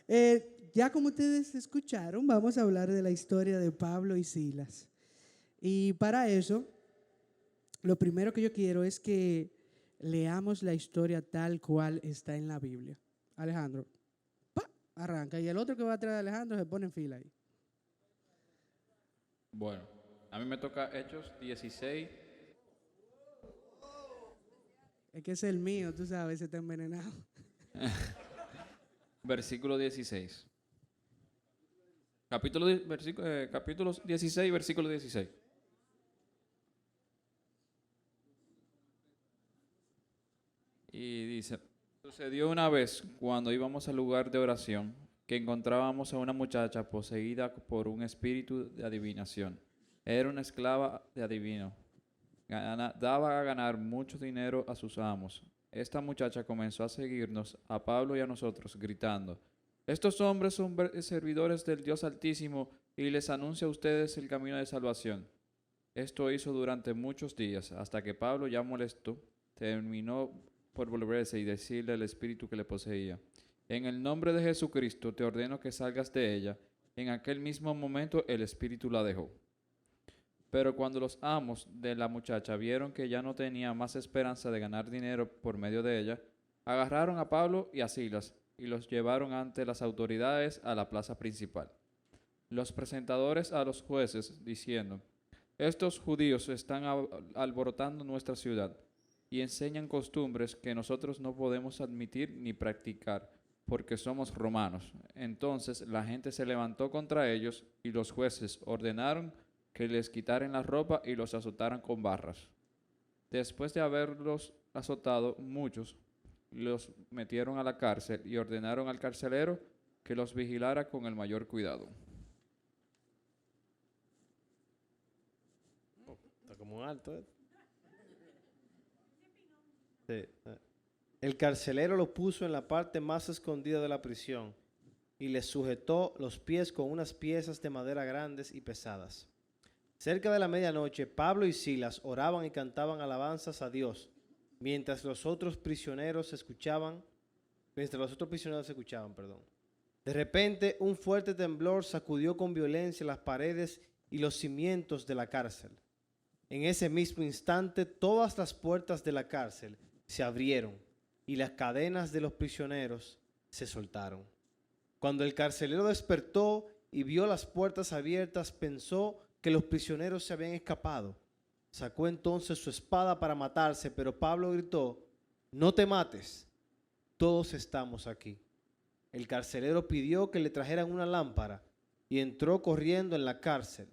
Ya como ustedes escucharon, vamos a hablar de la historia de Pablo y Silas. Y para eso, lo primero que yo quiero es que leamos la historia tal cual está en la Biblia. Alejandro, ¡pa! Arranca. Y el otro que va atrás de Alejandro se pone en fila ahí. Bueno, a mí me toca Hechos 16, Es que es el mío, tú sabes, ese está envenenado. versículo 16. Capítulos 16, versículo 16. Y dice, sucedió una vez cuando íbamos al lugar de oración que encontrábamos a una muchacha poseída por un espíritu de adivinación. Era una esclava de adivino. Daba a ganar mucho dinero a sus amos. Esta muchacha comenzó a seguirnos, a Pablo y a nosotros, gritando, estos hombres son servidores del Dios Altísimo y les anuncia a ustedes el camino de salvación. Esto hizo durante muchos días, hasta que Pablo, ya molesto, terminó por volverse y decirle al espíritu que le poseía, en el nombre de Jesucristo te ordeno que salgas de ella. En aquel mismo momento el espíritu la dejó. Pero cuando los amos de la muchacha vieron que ya no tenía más esperanza de ganar dinero por medio de ella, agarraron a Pablo y a Silas y los llevaron ante las autoridades a la plaza principal. Los presentadores a los jueces diciendo, estos judíos están alborotando nuestra ciudad y enseñan costumbres que nosotros no podemos admitir ni practicar, porque somos romanos. Entonces la gente se levantó contra ellos y los jueces ordenaron que les quitaran la ropa y los azotaran con barras. Después de haberlos azotado muchos, los metieron a la cárcel y ordenaron al carcelero que los vigilara con el mayor cuidado. Está como alto, ¿eh? Sí. El carcelero lo puso en la parte más escondida de la prisión y le sujetó los pies con unas piezas de madera grandes y pesadas. Cerca de la medianoche, Pablo y Silas oraban y cantaban alabanzas a Dios, mientras los otros prisioneros escuchaban. De repente, un fuerte temblor sacudió con violencia las paredes y los cimientos de la cárcel. En ese mismo instante, todas las puertas de la cárcel se abrieron y las cadenas de los prisioneros se soltaron. Cuando el carcelero despertó y vio las puertas abiertas, pensó que los prisioneros se habían escapado. Sacó entonces su espada para matarse, pero Pablo gritó, no te mates, todos estamos aquí. El carcelero pidió que le trajeran una lámpara y entró corriendo en la cárcel.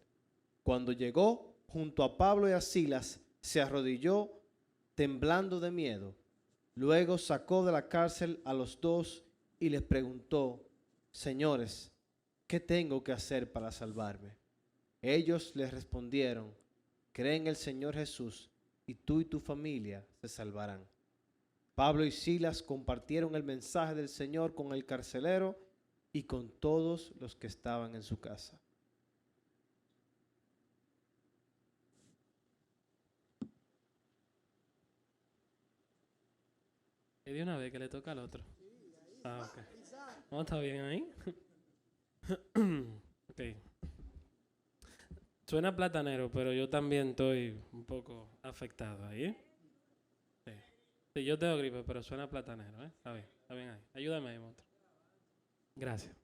Cuando llegó junto a Pablo y a Silas, se arrodilló temblando de miedo. Luego sacó de la cárcel a los dos y les preguntó, señores, ¿qué tengo que hacer para salvarme? Ellos les respondieron, cree en el Señor Jesús y tú y tu familia se salvarán. Pablo y Silas compartieron el mensaje del Señor con el carcelero y con todos los que estaban en su casa. Y de una vez que le toca al otro. Ah, ok. ¿No está bien ahí? Ok. Suena platanero, pero yo también estoy un poco afectado ahí, ¿eh? Sí. Sí, yo tengo gripe, pero suena platanero, ¿eh? Está bien ahí. Ayúdame ahí, monstruo. Gracias.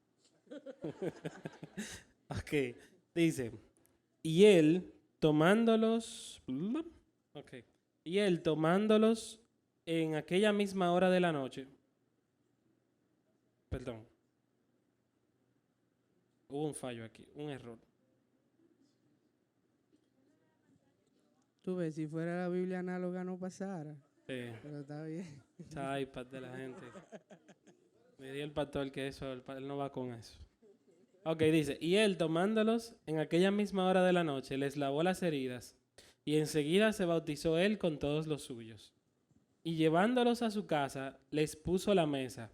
Ok. Dice, y él tomándolos... Ok. Y él tomándolos en aquella misma hora de la noche. Perdón. Hubo un fallo aquí, un error. Tú ves, si fuera la Biblia análoga no pasara, Sí. pero está bien. Esa iPad de la gente. Me dio el pastor que eso, él no va con eso. Ok, dice, y él tomándolos en aquella misma hora de la noche, les lavó las heridas, y enseguida se bautizó él con todos los suyos. Y llevándolos a su casa, les puso la mesa,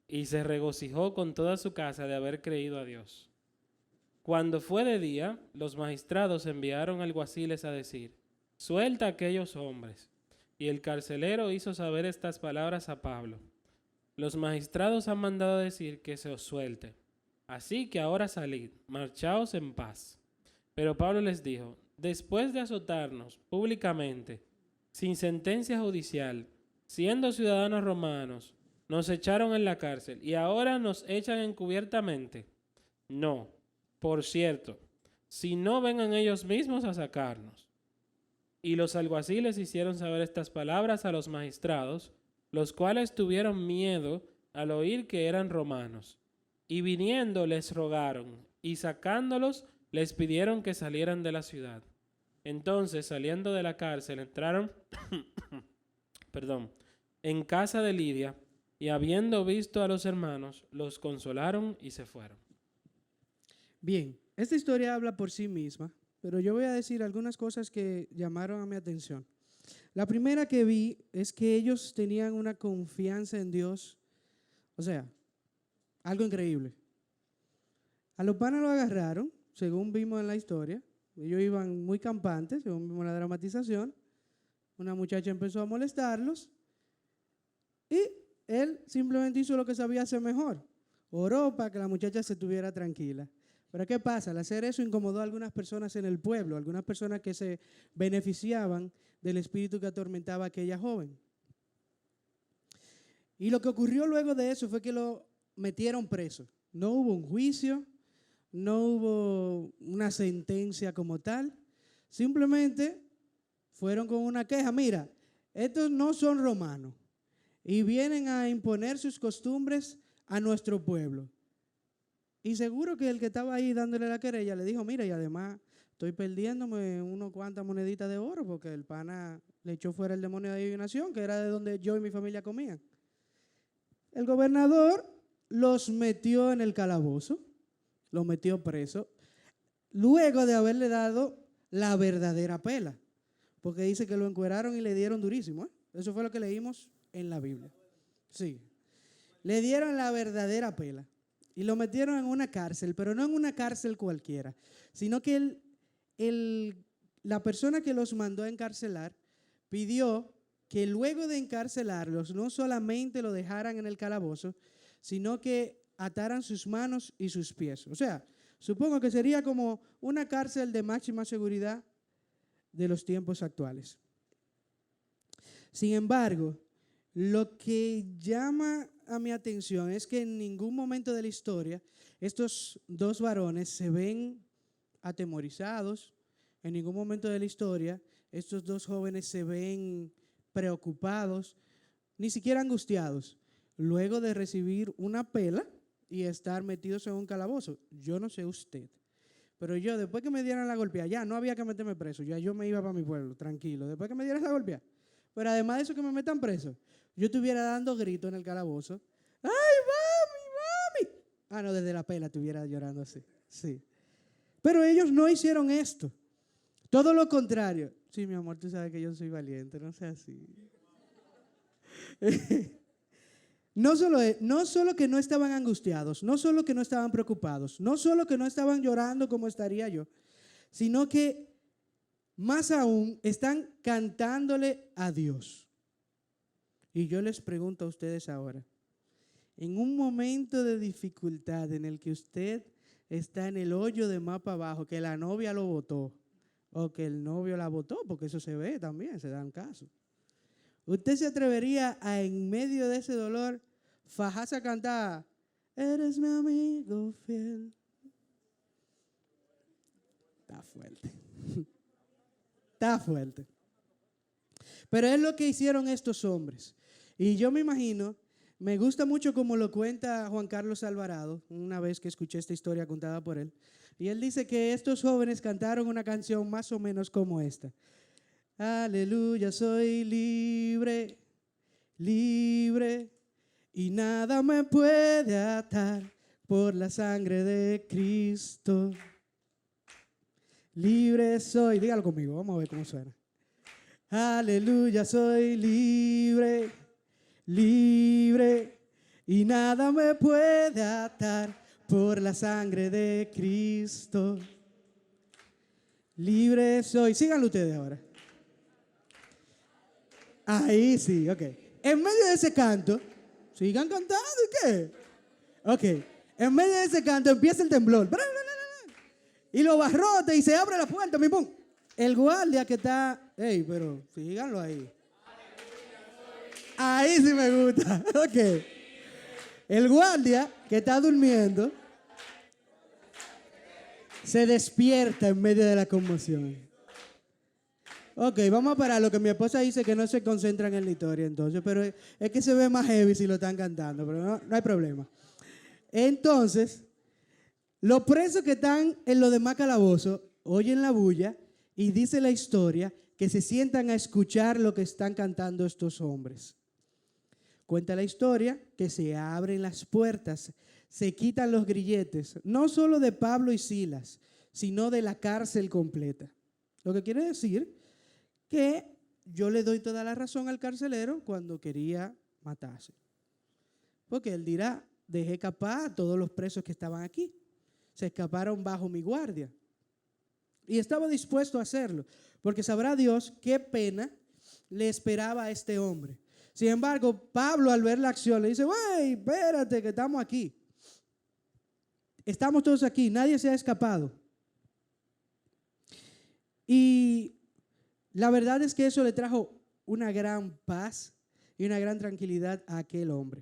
y se regocijó con toda su casa de haber creído a Dios. Cuando fue de día, los magistrados enviaron alguaciles a decir, suelta a aquellos hombres. Y el carcelero hizo saber estas palabras a Pablo. los magistrados han mandado decir que se os suelte. Así que ahora salid, marchaos en paz. Pero Pablo les dijo, después de azotarnos públicamente, sin sentencia judicial, siendo ciudadanos romanos, nos echaron en la cárcel y ahora nos echan encubiertamente. No, por cierto, si no vengan ellos mismos a sacarnos. Y los alguaciles hicieron saber estas palabras a los magistrados, los cuales tuvieron miedo al oír que eran romanos. Y viniendo les rogaron, y sacándolos les pidieron que salieran de la ciudad. Entonces, saliendo de la cárcel, entraron en casa de Lidia, y habiendo visto a los hermanos, los consolaron y se fueron. Bien, esta historia habla por sí misma, pero yo voy a decir algunas cosas que llamaron a mi atención. La primera que vi es que ellos tenían una confianza en Dios, o sea, algo increíble. A los panas lo agarraron, según vimos en la historia. Ellos iban muy campantes, según vimos en la dramatización. Una muchacha empezó a molestarlos y él simplemente hizo lo que sabía hacer mejor. Oró para que la muchacha se estuviera tranquila. Pero ¿qué pasa? Al hacer eso incomodó a algunas personas en el pueblo, algunas personas que se beneficiaban del espíritu que atormentaba a aquella joven. Y lo que ocurrió luego de eso fue que lo metieron preso. No hubo un juicio, no hubo una sentencia como tal. Simplemente fueron con una queja. Mira, estos no son romanos y vienen a imponer sus costumbres a nuestro pueblo. Y seguro que el que estaba ahí dándole la querella le dijo, mira, y además estoy perdiéndome unas cuantas moneditas de oro porque el pana le echó fuera el demonio de adivinación, que era de donde yo y mi familia comían. El gobernador los metió en el calabozo, los metió preso, luego de haberle dado la verdadera pela, porque dice que lo encueraron y le dieron durísimo. Eso fue lo que leímos en la Biblia. Sí, le dieron la verdadera pela. Y lo metieron en una cárcel, pero no en una cárcel cualquiera, sino que la persona que los mandó a encarcelar pidió que luego de encarcelarlos no solamente lo dejaran en el calabozo, sino que ataran sus manos y sus pies. O sea, supongo que sería como una cárcel de máxima seguridad de los tiempos actuales. Sin embargo, lo que llama a mi atención es que en ningún momento de la historia estos dos varones se ven atemorizados. En ningún momento de la historia estos dos jóvenes se ven preocupados, ni siquiera angustiados, luego de recibir una pela y estar metidos en un calabozo. Yo no sé usted, pero yo después que me dieran la golpeada, ya no había que meterme preso, ya yo me iba para mi pueblo, tranquilo, después que me dieran la golpeada. Pero además de eso que me metan preso, yo estuviera dando gritos en el calabozo. ¡Ay, mami, mami! Ah, no, desde la pela estuviera llorando así. Sí. Pero ellos no hicieron esto. Todo lo contrario. Sí, mi amor, tú sabes que yo soy valiente, no sea así. No solo que no estaban angustiados, no solo que no estaban preocupados, no solo que no estaban llorando como estaría yo, sino que más aún están cantándole a Dios. Y yo les pregunto a ustedes ahora, en un momento de dificultad en el que usted está en el hoyo de más para abajo, que la novia lo botó o que el novio la botó, porque eso se ve también, se dan casos. ¿Usted se atrevería a, en medio de ese dolor, fajarse a cantar, eres mi amigo fiel? Está fuerte. Está fuerte. Pero es lo que hicieron estos hombres. Y yo me imagino, me gusta mucho como lo cuenta Juan Carlos Alvarado, una vez que escuché esta historia contada por él. Y él dice que estos jóvenes cantaron una canción más o menos como esta. Aleluya, soy libre, libre, y nada me puede atar por la sangre de Cristo. Libre soy, dígalo conmigo, vamos a ver cómo suena. Aleluya, soy libre, libre, y nada me puede atar por la sangre de Cristo. Libre soy, síganlo ustedes ahora. Ahí sí, ok. En medio de ese canto, Sigan cantando, ¿y qué? Ok, en medio de ese canto empieza el temblor. Y lo barrote y se abre la puerta, mi pum. El guardia que está, hey, pero síganlo ahí. Ahí sí me gusta. Ok. El guardia que está durmiendo se despierta en medio de la conmoción. Ok, vamos a parar. Lo que mi esposa dice que no se concentran en la historia entonces, pero es que se ve más heavy si lo están cantando, pero no hay problema. Entonces, los presos que están en los demás calabozos oyen la bulla y dice la historia que se sientan a escuchar lo que están cantando estos hombres. Cuenta la historia que se abren las puertas, se quitan los grilletes, no solo de Pablo y Silas, sino de la cárcel completa. Lo que quiere decir que yo le doy toda la razón al carcelero cuando quería matarse. Porque él dirá, dejé escapar a todos los presos que estaban aquí. Se escaparon bajo mi guardia. Y estaba dispuesto a hacerlo, porque sabrá Dios qué pena le esperaba a este hombre. Sin embargo, Pablo al ver la acción le dice, güey, espérate que estamos aquí. Estamos todos aquí, nadie se ha escapado. Y la verdad es que eso le trajo una gran paz y una gran tranquilidad a aquel hombre.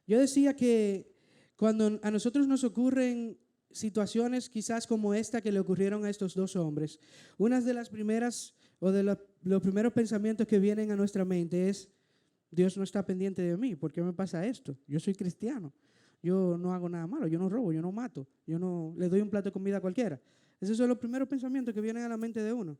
Yo decía que cuando a nosotros nos ocurren situaciones quizás como esta que le ocurrieron a estos dos hombres, una de las primeras o de los primeros pensamientos que vienen a nuestra mente es, Dios no está pendiente de mí, ¿por qué me pasa esto? Yo soy cristiano, yo no hago nada malo, yo no robo, yo no mato, yo no le doy un plato de comida a cualquiera. Esos son los primeros pensamientos que vienen a la mente de uno.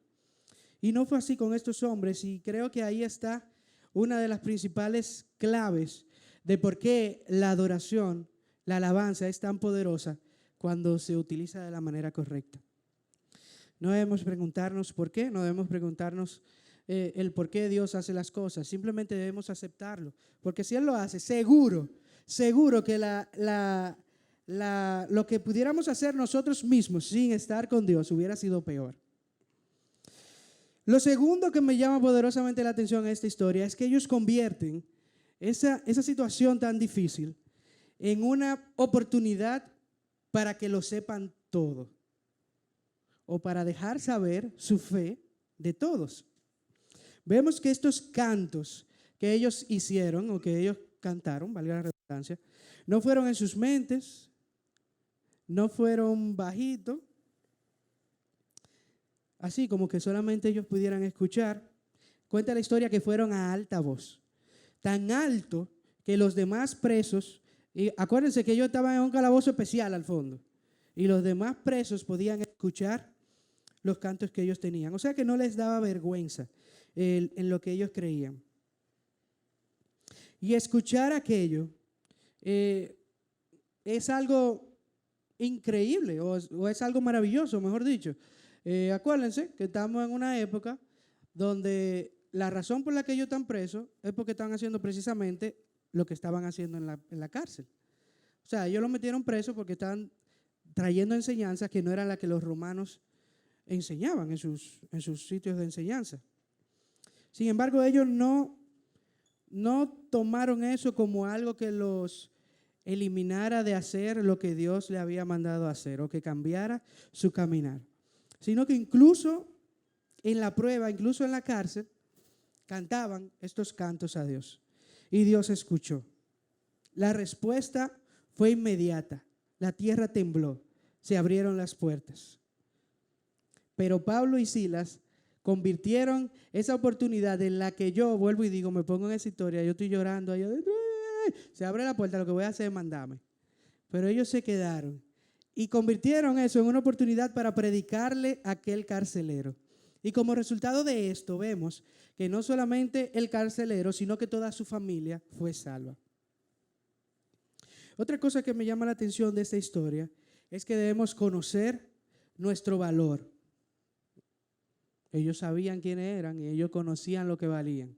Y no fue así con estos hombres, y creo que ahí está una de las principales claves de por qué la adoración, la alabanza es tan poderosa cuando se utiliza de la manera correcta. No debemos preguntarnos por qué, no debemos preguntarnos el por qué Dios hace las cosas, simplemente debemos aceptarlo, porque si Él lo hace, seguro que lo que pudiéramos hacer nosotros mismos sin estar con Dios hubiera sido peor. Lo segundo que me llama poderosamente la atención en esta historia es que ellos convierten esa situación tan difícil en una oportunidad para que lo sepan todo o para dejar saber su fe de todos. Vemos que estos cantos que ellos hicieron o que ellos cantaron, valga la redundancia, no fueron en sus mentes, no fueron bajitos, así como que solamente ellos pudieran escuchar. Cuenta la historia que fueron a alta voz, tan alto que los demás presos, y acuérdense que ellos estaban en un calabozo especial al fondo, y los demás presos podían escuchar los cantos que ellos tenían. O sea que no les daba vergüenza en lo que ellos creían. Y escuchar aquello es algo increíble o es algo maravilloso, mejor dicho. Acuérdense que estamos en una época donde la razón por la que ellos están presos es porque están haciendo precisamente lo que estaban haciendo en la cárcel. O sea, ellos los metieron presos porque estaban trayendo enseñanzas que no eran las que los romanos enseñaban en sus sitios de enseñanza. Sin embargo, ellos no tomaron eso como algo que los eliminara de hacer lo que Dios le había mandado hacer o que cambiara su caminar, sino que incluso en la prueba, incluso en la cárcel, cantaban estos cantos a Dios y Dios escuchó. La respuesta fue inmediata, la tierra tembló, se abrieron las puertas. Pero Pablo y Silas convirtieron esa oportunidad en la que yo vuelvo y digo, me pongo en esa historia, yo estoy llorando, se abre la puerta, lo que voy a hacer es mandarme. Pero ellos se quedaron y convirtieron eso en una oportunidad para predicarle a aquel carcelero. Y como resultado de esto vemos que no solamente el carcelero, sino que toda su familia fue salva. Otra cosa que me llama la atención de esta historia es que debemos conocer nuestro valor. Ellos sabían quiénes eran y ellos conocían lo que valían.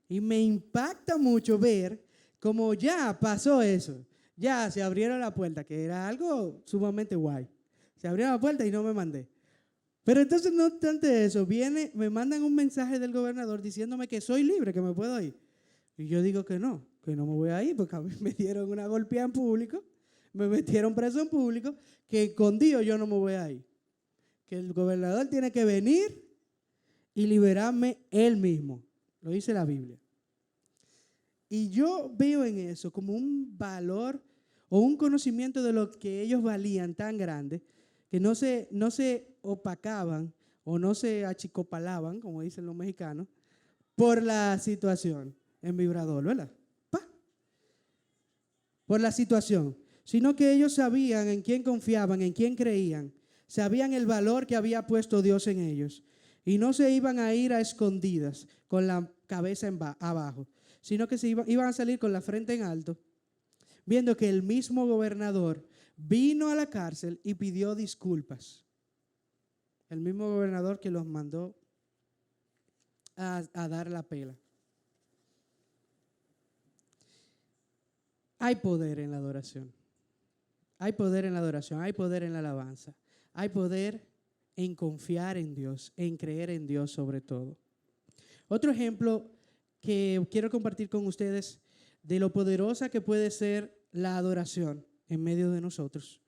Y me impacta mucho ver cómo ya pasó eso. Ya se abrieron la puerta, que era algo sumamente guay. Se abrió la puerta y no me mandé. Pero entonces, no obstante eso, me mandan un mensaje del gobernador diciéndome que soy libre, que me puedo ir. Y yo digo que no me voy a ir porque a mí me dieron una golpeada en público, me metieron preso en público, que escondido yo no me voy a ir. Que el gobernador tiene que venir y liberarme él mismo. Lo dice la Biblia. Y yo veo en eso como un valor o un conocimiento de lo que ellos valían tan grande que no se opacaban o no se achicopalaban, como dicen los mexicanos, por la situación en vibrador, ¿verdad? Por la situación, sino que ellos sabían en quién confiaban, en quién creían, sabían el valor que había puesto Dios en ellos y no se iban a ir a escondidas con la cabeza abajo, sino que iban a salir con la frente en alto, viendo que el mismo gobernador vino a la cárcel y pidió disculpas. El mismo gobernador que los mandó a dar la pela. Hay poder en la adoración. Hay poder en la adoración, hay poder en la alabanza. Hay poder en confiar en Dios, en creer en Dios sobre todo. Otro ejemplo que quiero compartir con ustedes de lo poderosa que puede ser la adoración en medio de nosotros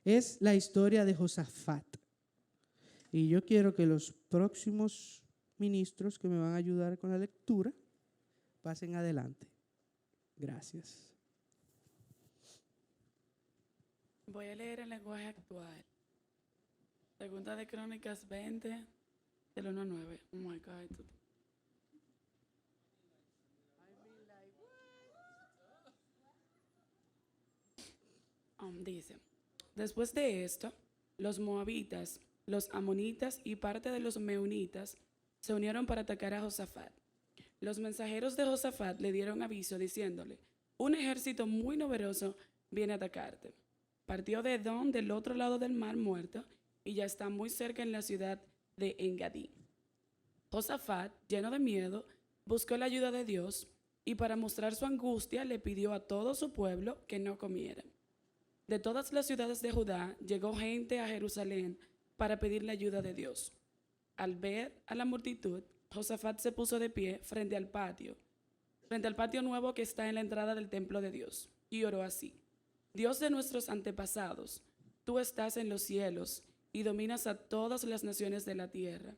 es la historia de Josafat. Y yo quiero que los próximos ministros que me van a ayudar con la lectura pasen adelante. Gracias. Voy a leer el lenguaje actual. Segunda de Crónicas 20, del 1 al 9. Oh my God. Dice, después de esto, los moabitas, los amonitas y parte de los meunitas se unieron para atacar a Josafat. Los mensajeros de Josafat le dieron aviso diciéndole, un ejército muy numeroso viene a atacarte. Partió de Edom del otro lado del mar Muerto y ya está muy cerca en la ciudad de Engadí. Josafat, lleno de miedo, buscó la ayuda de Dios y para mostrar su angustia le pidió a todo su pueblo que no comiera. De todas las ciudades de Judá llegó gente a Jerusalén para pedir la ayuda de Dios. Al ver a la multitud, Josafat se puso de pie frente al patio nuevo que está en la entrada del templo de Dios, y oró así: Dios de nuestros antepasados, tú estás en los cielos y dominas a todas las naciones de la tierra.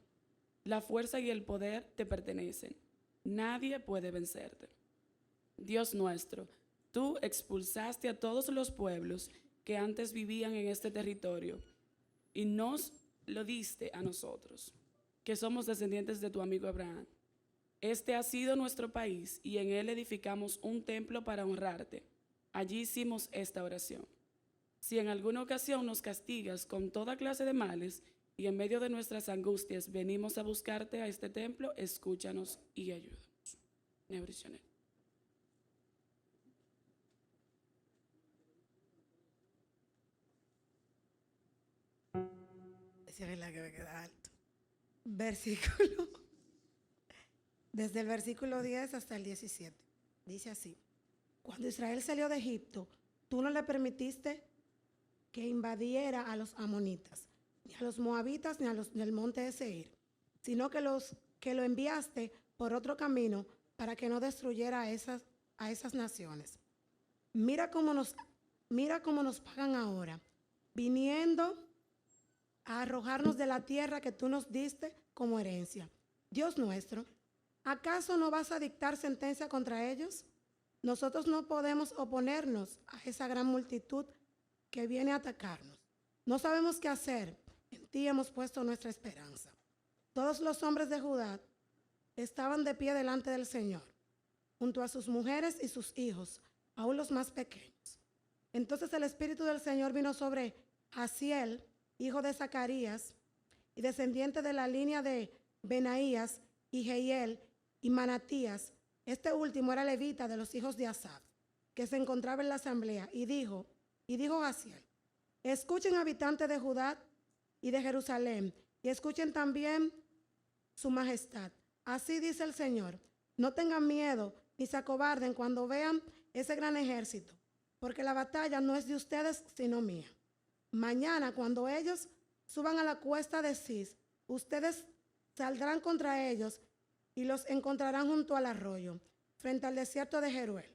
La fuerza y el poder te pertenecen. Nadie puede vencerte. Dios nuestro, tú expulsaste a todos los pueblos que antes vivían en este territorio y nos lo diste a nosotros, que somos descendientes de tu amigo Abraham. Este ha sido nuestro país y en él edificamos un templo para honrarte. Allí hicimos esta oración. Si en alguna ocasión nos castigas con toda clase de males y en medio de nuestras angustias venimos a buscarte a este templo, escúchanos y ayúdanos. Neuricioné. Esa es la que me queda alto. Versículo. Desde el versículo 10 hasta el 17. Dice así. Cuando Israel salió de Egipto, tú no le permitiste que invadiera a los amonitas, ni a los moabitas, ni a los del monte de Seir, sino que lo enviaste por otro camino para que no destruyera a esas naciones. Mira cómo nos pagan ahora, viniendo a arrojarnos de la tierra que tú nos diste como herencia. Dios nuestro, ¿acaso no vas a dictar sentencia contra ellos? Nosotros no podemos oponernos a esa gran multitud que viene a atacarnos. No sabemos qué hacer. En ti hemos puesto nuestra esperanza. Todos los hombres de Judá estaban de pie delante del Señor, junto a sus mujeres y sus hijos, aún los más pequeños. Entonces el Espíritu del Señor vino sobre Jaziel, hijo de Zacarías, y descendiente de la línea de Benaías, y Jehiel, y Manatías. Este último era levita de los hijos de Asaf, que se encontraba en la asamblea, y dijo Jaziel: escuchen, habitantes de Judá y de Jerusalén, y escuchen también su majestad. Así dice el Señor: no tengan miedo ni se acobarden cuando vean ese gran ejército, porque la batalla no es de ustedes, sino mía. Mañana, cuando ellos suban a la cuesta de Cis, ustedes saldrán contra ellos y los encontrarán junto al arroyo, frente al desierto de Jeruel.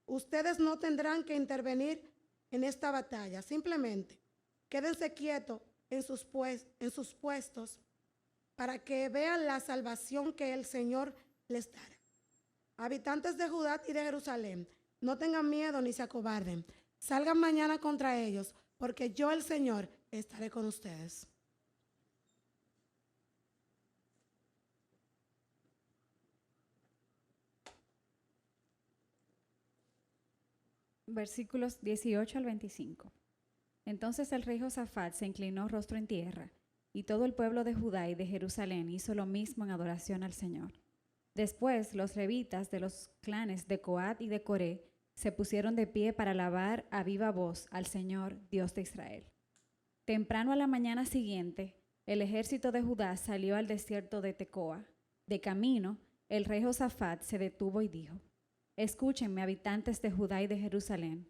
Ustedes no tendrán que intervenir en esta batalla. Simplemente quédense quietos en sus puestos para que vean la salvación que el Señor les dará. Habitantes de Judá y de Jerusalén, no tengan miedo ni se acobarden. Salgan mañana contra ellos, porque yo, el Señor, estaré con ustedes. Versículos 18 al 25. Entonces el rey Josafat se inclinó rostro en tierra, y todo el pueblo de Judá y de Jerusalén hizo lo mismo en adoración al Señor. Después los levitas de los clanes de Coat y de Coré se pusieron de pie para alabar a viva voz al Señor, Dios de Israel. Temprano a la mañana siguiente, el ejército de Judá salió al desierto de Tecoa. De camino, el rey Josafat se detuvo y dijo: Escúchenme, habitantes de Judá y de Jerusalén.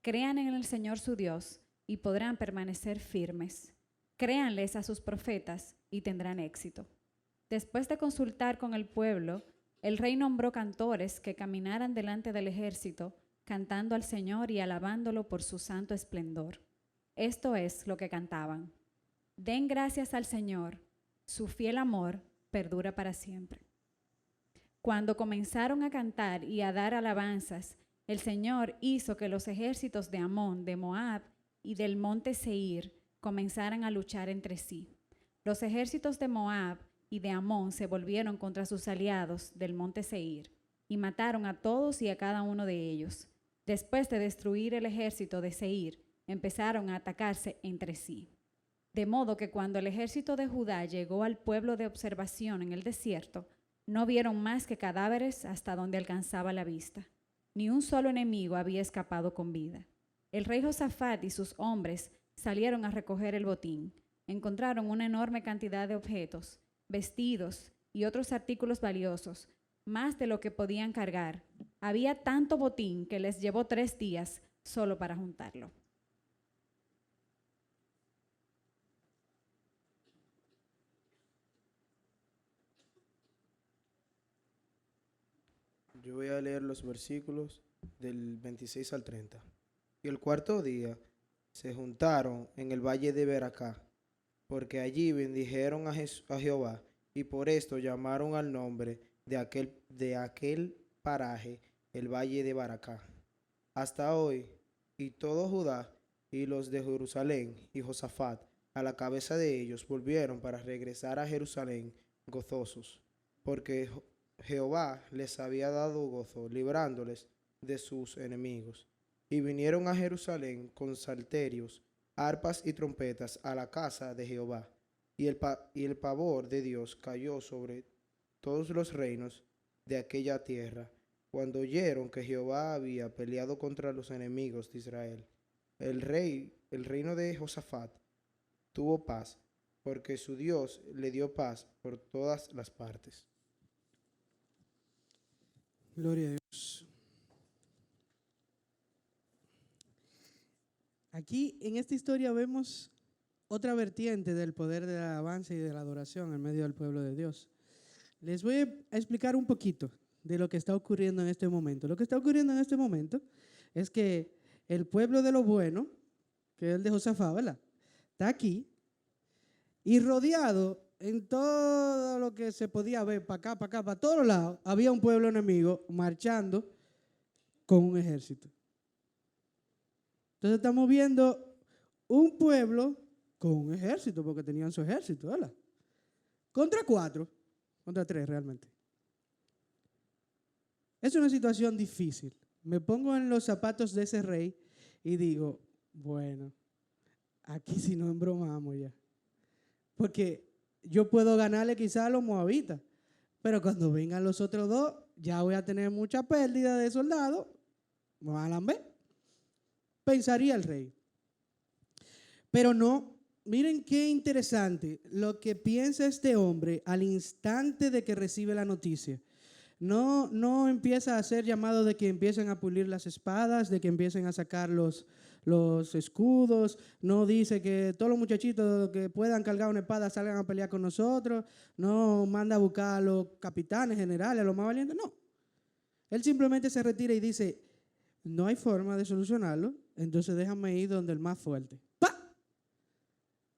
Crean en el Señor su Dios y podrán permanecer firmes. Créanles a sus profetas y tendrán éxito. Después de consultar con el pueblo, el rey nombró cantores que caminaran delante del ejército, cantando al Señor y alabándolo por su santo esplendor. Esto es lo que cantaban: Den gracias al Señor, su fiel amor perdura para siempre. Cuando comenzaron a cantar y a dar alabanzas, el Señor hizo que los ejércitos de Amón, de Moab y del monte Seir comenzaran a luchar entre sí. Los ejércitos de Moab y de Amón se volvieron contra sus aliados del monte Seir y mataron a todos y a cada uno de ellos. Después de destruir el ejército de Seir, empezaron a atacarse entre sí. De modo que cuando el ejército de Judá llegó al pueblo de observación en el desierto, no vieron más que cadáveres hasta donde alcanzaba la vista. Ni un solo enemigo había escapado con vida. El rey Josafat y sus hombres salieron a recoger el botín. Encontraron una enorme cantidad de objetos, vestidos y otros artículos valiosos, más de lo que podían cargar. Había tanto botín que les llevó 3 días solo para juntarlo. Yo voy a leer los versículos del 26 al 30. Y el cuarto día se juntaron en el valle de Beracá, porque allí bendijeron a Jehová, y por esto llamaron al nombre de aquel paraje el valle de Baracá. Hasta hoy, y todo Judá y los de Jerusalén y Josafat, a la cabeza de ellos, volvieron para regresar a Jerusalén gozosos, porque Jehová les había dado gozo, librándoles de sus enemigos. Y vinieron a Jerusalén con salterios, arpas y trompetas a la casa de Jehová. Y el pavor de Dios cayó sobre todos los reinos de aquella tierra, cuando oyeron que Jehová había peleado contra los enemigos de Israel. El reino de Josafat tuvo paz, porque su Dios le dio paz por todas las partes. Gloria a Dios. Aquí en esta historia vemos otra vertiente del poder de la alabanza y de la adoración en medio del pueblo de Dios. Les voy a explicar un poquito de lo que está ocurriendo en este momento. Lo que está ocurriendo en este momento es que el pueblo de lo bueno, que es el de Josafat, ¿verdad?, está aquí y rodeado en todo lo que se podía ver, para acá, para todos lados, había un pueblo enemigo marchando con un ejército. Entonces estamos viendo un pueblo con un ejército, porque tenían su ejército, ¿verdad? Contra 3 realmente. Es una situación difícil. Me pongo en los zapatos de ese rey y digo, bueno, aquí sí no embromamos ya. Porque yo puedo ganarle quizá a los moabitas, pero cuando vengan los otros 2, ya voy a tener mucha pérdida de soldados. Me van a ver. Pensaría el rey. Pero no, miren qué interesante lo que piensa este hombre al instante de que recibe la noticia. No empieza a hacer llamado de que empiecen a pulir las espadas, de que empiecen a sacar los escudos, no dice que todos los muchachitos que puedan cargar una espada salgan a pelear con nosotros, no manda a buscar a los capitanes generales, a los más valientes, no. Él simplemente se retira y dice, no hay forma de solucionarlo, entonces déjame ir donde el más fuerte. ¡Pa!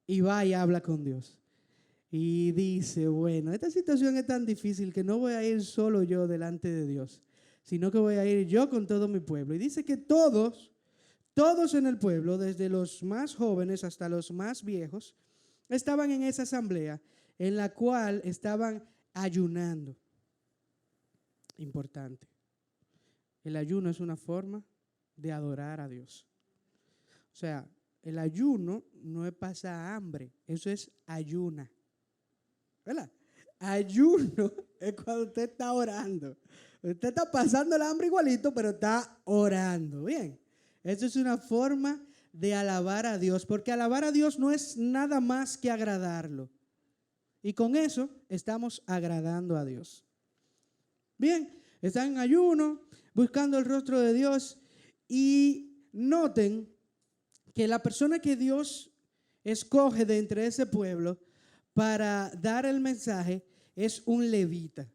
Y va y habla con Dios. Y dice, bueno, esta situación es tan difícil que no voy a ir solo yo delante de Dios, sino que voy a ir yo con todo mi pueblo. Y dice que todos en el pueblo, desde los más jóvenes hasta los más viejos, estaban en esa asamblea en la cual estaban ayunando. Importante. El ayuno es una forma de adorar a Dios. O sea, el ayuno no es pasar hambre, eso es ayuna. ¿Verdad? Ayuno es cuando usted está orando. Usted está pasando el hambre igualito, pero está orando. Bien, eso es una forma de alabar a Dios, porque alabar a Dios no es nada más que agradarlo. Y con eso estamos agradando a Dios. Bien, están en ayuno, buscando el rostro de Dios, y noten que la persona que Dios escoge de entre ese pueblo para dar el mensaje es un levita.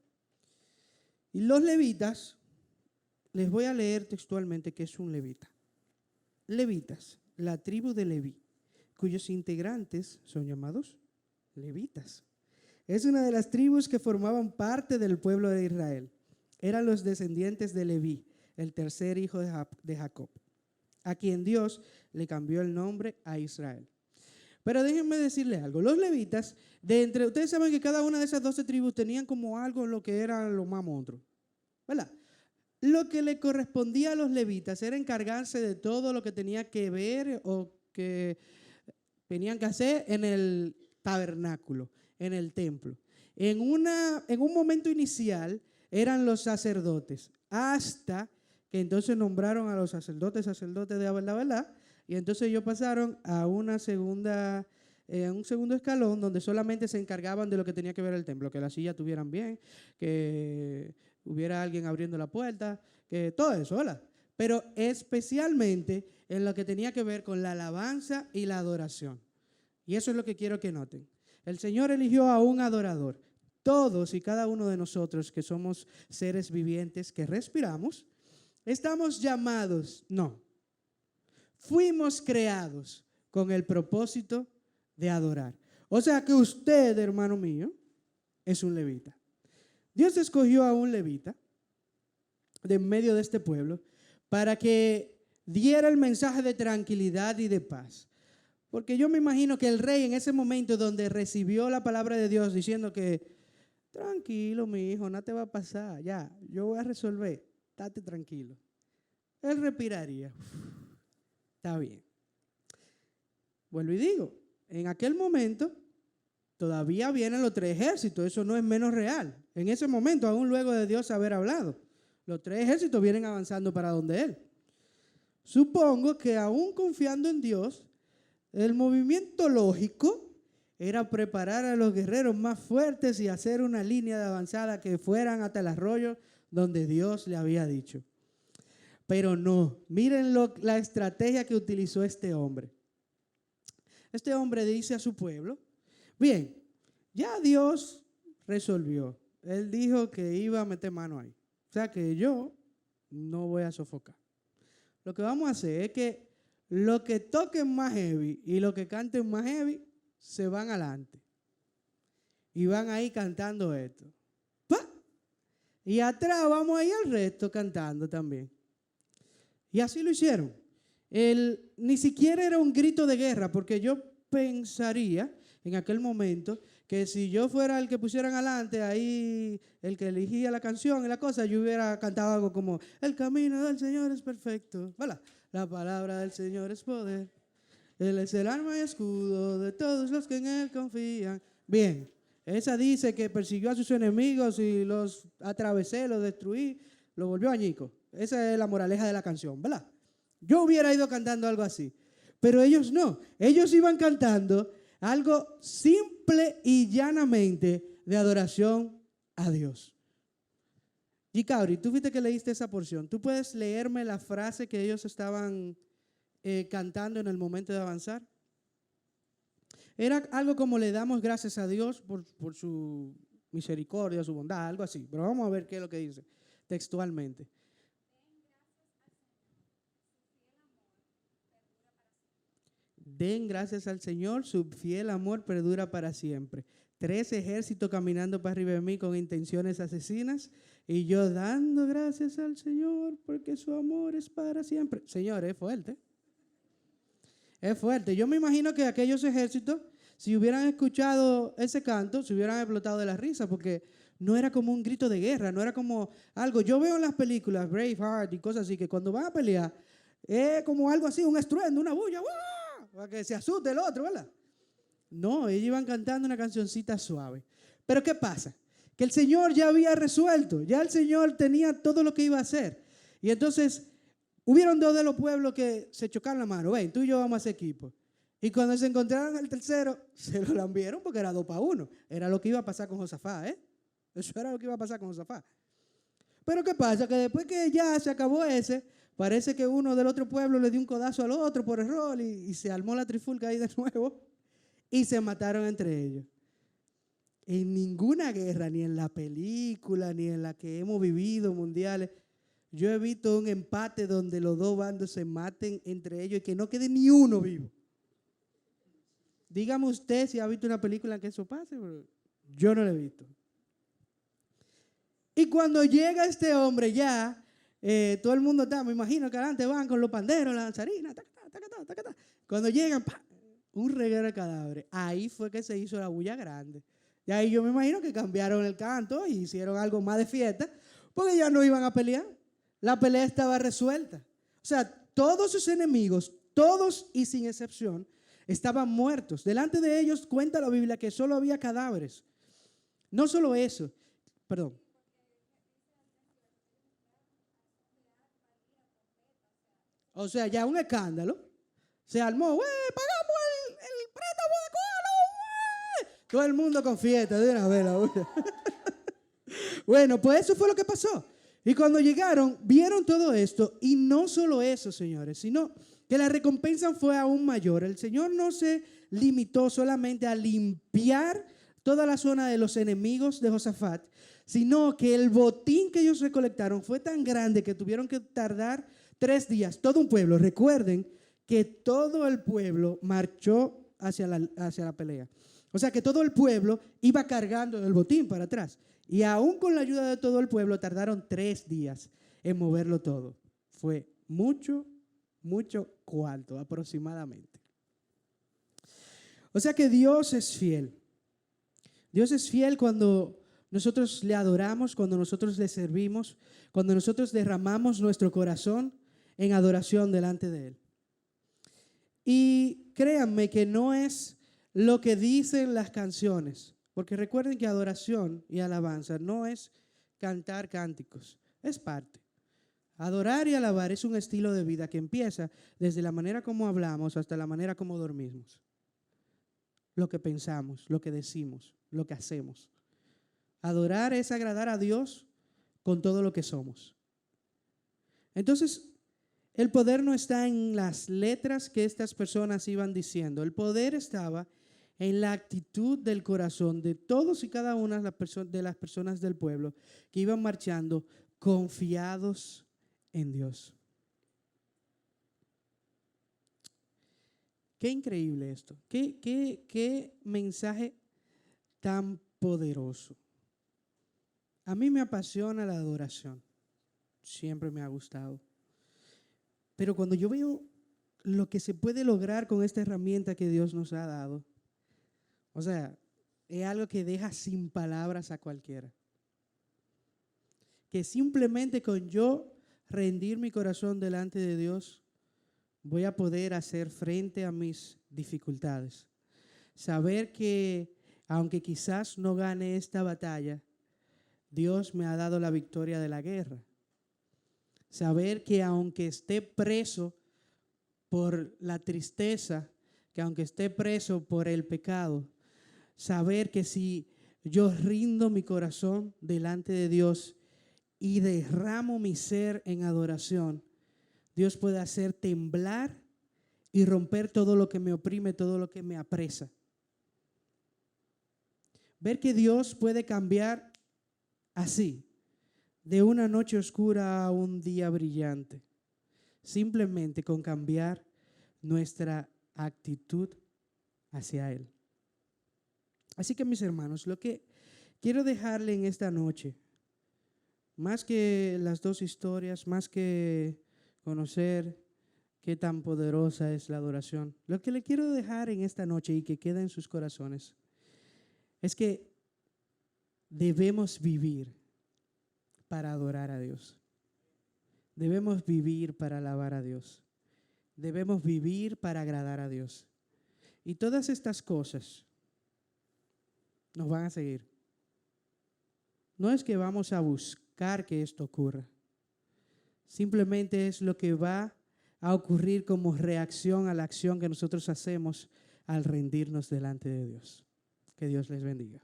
Y los levitas, les voy a leer textualmente qué es un levita. Levitas, la tribu de Leví, cuyos integrantes son llamados levitas. Es una de las tribus que formaban parte del pueblo de Israel. Eran los descendientes de Leví, el tercer hijo de Jacob, a quien Dios le cambió el nombre a Israel. Pero déjenme decirle algo, los levitas, ustedes saben que cada una de esas 12 tribus tenían como algo lo que eran los más monstruos, ¿verdad? Lo que le correspondía a los levitas era encargarse de todo lo que tenía que ver o que tenían que hacer en el tabernáculo, en el templo. En un momento inicial eran los sacerdotes, hasta que entonces nombraron a los sacerdotes de la verdad, y entonces ellos pasaron a un segundo escalón donde solamente se encargaban de lo que tenía que ver el templo, que las sillas estuvieran bien, que hubiera alguien abriendo la puerta, que todo eso, ¿verdad? Pero especialmente en lo que tenía que ver con la alabanza y la adoración. Y eso es lo que quiero que noten. El Señor eligió a un adorador. Todos y cada uno de nosotros que somos seres vivientes, que respiramos, estamos llamados, fuimos creados con el propósito de adorar. O sea que usted, hermano mío, es un levita. Dios escogió a un levita de en medio de este pueblo para que diera el mensaje de tranquilidad y de paz. Porque yo me imagino que el rey en ese momento donde recibió la palabra de Dios diciendo que tranquilo, mi hijo, nada te va a pasar, ya, yo voy a resolver, estate tranquilo. Él respiraría. Está bien. Vuelvo y digo, en aquel momento todavía vienen los 3 ejércitos, eso no es menos real. En ese momento, aún luego de Dios haber hablado, los 3 ejércitos vienen avanzando para donde Él. Supongo que aún confiando en Dios, el movimiento lógico era preparar a los guerreros más fuertes y hacer una línea de avanzada que fueran hasta el arroyo donde Dios le había dicho. Pero no, miren la estrategia que utilizó este hombre. Este hombre dice a su pueblo, bien, ya Dios resolvió. Él dijo que iba a meter mano ahí. O sea que yo no voy a sofocar. Lo que vamos a hacer es que los que toquen más heavy y los que canten más heavy se van adelante. Y van ahí cantando esto. ¡Pah! Y atrás vamos ahí al resto cantando también. Y así lo hicieron. Ni siquiera era un grito de guerra, porque yo pensaría en aquel momento que si yo fuera el que pusieran adelante, ahí el que elegía la canción y la cosa, yo hubiera cantado algo como el camino del Señor es perfecto, ¿verdad? La palabra del Señor es poder. Él es el arma y escudo de todos los que en Él confían. Bien, esa dice que persiguió a sus enemigos y los atravesé, los destruí, los volvió añicos. Esa es la moraleja de la canción, ¿verdad? Yo hubiera ido cantando algo así, pero ellos no. Ellos iban cantando algo simple y llanamente de adoración a Dios. Y Cabri, tú fuiste que leíste esa porción. ¿Tú puedes leerme la frase que ellos estaban cantando en el momento de avanzar? Era algo como le damos gracias a Dios por su misericordia, su bondad, algo así. Pero vamos a ver qué es lo que dice. textualmente. Den gracias al Señor, su fiel amor perdura para siempre. 3 ejércitos caminando para arriba de mí con intenciones asesinas y yo dando gracias al Señor porque su amor es para siempre. Señor, es fuerte. Es fuerte. Yo me imagino que aquellos ejércitos, si hubieran escuchado ese canto, se hubieran explotado de la risa porque no era como un grito de guerra, no era como algo. Yo veo en las películas, Braveheart y cosas así, que cuando van a pelear, es como algo así, un estruendo, una bulla, ¡guau! Para que se asuste el otro, ¿verdad? No, ellos iban cantando una cancioncita suave. Pero ¿qué pasa? Que el Señor ya había resuelto, ya el Señor tenía todo lo que iba a hacer. Y entonces, hubieron 2 de los pueblos que se chocaron la mano. Ven, tú y yo vamos a hacer equipo. Y cuando se encontraron el tercero, se lo lambieron porque era 2 para 1. Era lo que iba a pasar con Josafat, ¿eh? Eso era lo que iba a pasar con Josafat. Pero ¿qué pasa? Que después que ya se acabó ese, parece que uno del otro pueblo le dio un codazo al otro por error y se armó la trifulca ahí de nuevo y se mataron entre ellos. En ninguna guerra, ni en la película, ni en la que hemos vivido mundiales, yo he visto un empate donde los 2 bandos se maten entre ellos y que no quede ni uno vivo. Dígame usted si ha visto una película en que eso pase, pero yo no lo he visto. Y cuando llega este hombre ya, todo el mundo está, me imagino que adelante van con los panderos, la danzarina, tacatá. Cuando llegan, ¡pah!, un reguero de cadáveres. Ahí fue que se hizo la bulla grande. Y ahí yo me imagino que cambiaron el canto y hicieron algo más de fiesta, porque ya no iban a pelear. La pelea estaba resuelta. O sea, todos sus enemigos, todos y sin excepción, estaban muertos. Delante de ellos cuenta la Biblia que solo había cadáveres. No solo eso, perdón. O sea, ya un escándalo. Se armó, pagamos el préstamo de Colo, todo el mundo con fiesta de una vez. Bueno, pues eso fue lo que pasó. Y cuando llegaron, vieron todo esto. Y no solo eso, señores, sino que la recompensa fue aún mayor. El Señor no se limitó solamente a limpiar toda la zona de los enemigos de Josafat, sino que el botín que ellos recolectaron fue tan grande que tuvieron que tardar 3 días. Todo un pueblo, recuerden que todo el pueblo marchó hacia la pelea. O sea que todo el pueblo iba cargando el botín para atrás. Y aún con la ayuda de todo el pueblo tardaron 3 días en moverlo todo. Fue mucho cuarto aproximadamente. O sea que Dios es fiel. Dios es fiel cuando nosotros le adoramos, cuando nosotros le servimos, cuando nosotros derramamos nuestro corazón en adoración delante de Él. Y créanme que no es lo que dicen las canciones, porque recuerden que adoración y alabanza no es cantar cánticos, es parte. Adorar y alabar es un estilo de vida que empieza desde la manera como hablamos hasta la manera como dormimos. Lo que pensamos, lo que decimos, lo que hacemos. Adorar es agradar a Dios con todo lo que somos. Entonces, el poder no está en las letras que estas personas iban diciendo. El poder estaba en la actitud del corazón de todos y cada una de las personas del pueblo que iban marchando confiados en Dios. Qué increíble esto. Qué mensaje tan poderoso. A mí me apasiona la adoración. Siempre me ha gustado. Pero cuando yo veo lo que se puede lograr con esta herramienta que Dios nos ha dado, o sea, es algo que deja sin palabras a cualquiera. Que simplemente con yo rendir mi corazón delante de Dios, voy a poder hacer frente a mis dificultades. Saber que aunque quizás no gane esta batalla, Dios me ha dado la victoria de la guerra. Saber que aunque esté preso por la tristeza, que aunque esté preso por el pecado, saber que si yo rindo mi corazón delante de Dios y derramo mi ser en adoración, Dios puede hacer temblar y romper todo lo que me oprime, todo lo que me apresa. Ver que Dios puede cambiar así, de una noche oscura a un día brillante, simplemente con cambiar nuestra actitud hacia Él. Así que mis hermanos, lo que quiero dejarle en esta noche, más que las dos historias, más que conocer qué tan poderosa es la adoración, lo que le quiero dejar en esta noche y que queda en sus corazones es que debemos vivir para adorar a Dios. Debemos vivir para alabar a Dios. Debemos vivir para agradar a Dios. Y todas estas cosas nos van a seguir. No es que vamos a buscar que esto ocurra. Simplemente es lo que va a ocurrir como reacción a la acción que nosotros hacemos al rendirnos delante de Dios. Que Dios les bendiga.